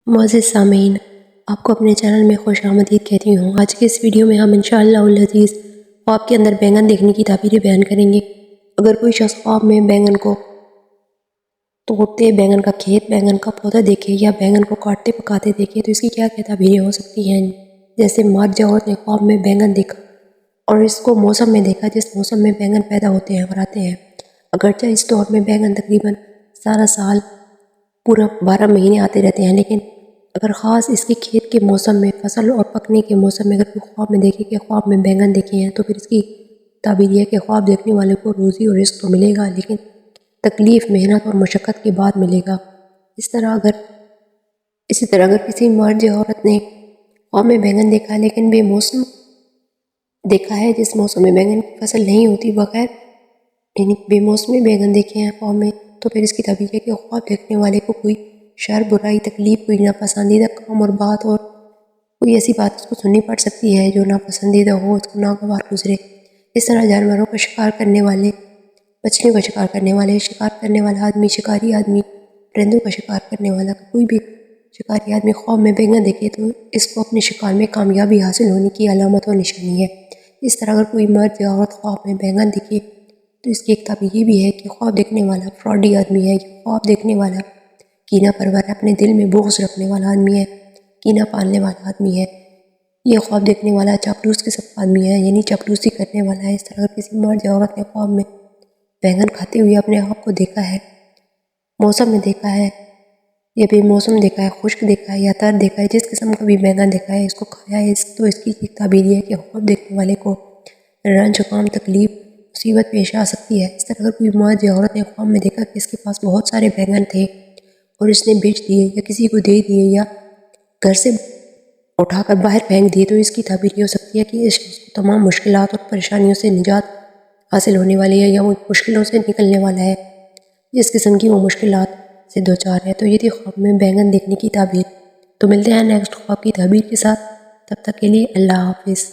معزز سامعین، آپ کو اپنے چینل میں خوش آمدید کہتی ہوں۔ آج کے اس ویڈیو میں ہم انشاءاللہ العزیز خواب کے اندر بینگن دیکھنے کی تعبیریں بیان کریں گے۔ اگر کوئی شخص خواب میں بینگن کو توڑتے، بینگن کا کھیت، بینگن کا پودا دیکھے یا بینگن کو کاٹتے پکاتے دیکھے تو اس کی کیا کیا تعبیریں ہو سکتی ہیں؟ جیسے مارجہ عورت نے خواب میں بینگن دیکھا اور اس کو موسم میں دیکھا جس موسم میں بینگن پیدا ہوتے ہیں اور آتے ہیں۔ اگرچہ اس دور میں بینگن تقریباً سارا سال پورا 12 مہینے آتے رہتے ہیں، لیکن اگر خاص اس کے کھیت کے موسم میں، فصل اور پکنے کے موسم میں اگر کوئی خواب میں دیکھے کہ خواب میں بینگن دیکھے ہیں تو پھر اس کی تعبیر یہ ہے کہ خواب دیکھنے والے کو روزی اور رزق تو ملے گا، لیکن تکلیف، محنت اور مشقت کے بعد ملے گا۔ اسی طرح اگر کسی مرد عورت نے خواب میں بینگن دیکھا ہے لیکن بے موسم دیکھا ہے، جس موسم میں بینگن کی فصل نہیں ہوتی، بغیر یعنی بے موسمی بینگن دیکھے ہیں خواب میں، تو پھر اس کی تعبیر ہے کہ خواب دیکھنے والے کو کوئی شر، برائی، تکلیف، کوئی ناپسندیدہ کام اور بات اور کوئی ایسی بات اس کو سننی پڑ سکتی ہے جو ناپسندیدہ ہو، اس کو ناگوار گزرے۔ اس طرح جانوروں کا شکار کرنے والے، مچھلیوں کا شکار کرنے والے، شکار کرنے والا آدمی، شکاری آدمی، پرندوں کا شکار کرنے والا کوئی بھی شکاری آدمی خواب میں بینگن دیکھے تو اس کو اپنے شکار میں کامیابی حاصل ہونے کی علامت و نشانی ہے۔ اس طرح اگر کوئی مرد یا عورت خواب میں بینگن دیکھے تو اس کی ایک تعبیر یہ بھی ہے کہ خواب دیکھنے والا فراڈی آدمی ہے، یا خواب دیکھنے والا کینہ پرور ہے، اپنے دل میں بغض رکھنے والا آدمی ہے، کینہ پالنے والا آدمی ہے۔ یہ خواب دیکھنے والا چاپلوس قسم کا آدمی ہے، یعنی چاپلوسی کرنے والا ہے۔ اس طرح اگر کسی مرد یا عورت نے خواب میں بینگن کھاتے ہوئے اپنے آپ کو دیکھا ہے، موسم میں دیکھا ہے یا بے موسم دیکھا ہے، خشک دیکھا ہے یا تر دیکھا ہے، جس قسم کا بھی بینگن دیکھا ہے، اس کو کھایا ہے، تو اس کی ایک تعبیر یہ ہے کہ خواب دیکھنے والے کو رنج، غم، تکلیف، مصیبت پیش آ سکتی ہے۔ اس طرح اگر کوئی مرد یا عورت نے خواب میں دیکھا کہ اس کے پاس بہت سارے بینگن تھے اور اس نے بیچ دیے یا کسی کو دے دیے یا گھر سے اٹھا کر باہر پھینک دیے، تو اس کی تعبیر یہ ہو سکتی ہے کہ اس شخص کو تمام مشکلات اور پریشانیوں سے نجات حاصل ہونے والی ہے، یا وہ مشکلوں سے نکلنے والا ہے، جس قسم کی وہ مشکلات سے دوچار ہے۔ تو یہ تھی خواب میں بینگن دیکھنے کی تعبیر۔ تو ملتے ہیں نیکسٹ خواب کی تعبیر کے ساتھ، تب تک کے لیے اللہ حافظ۔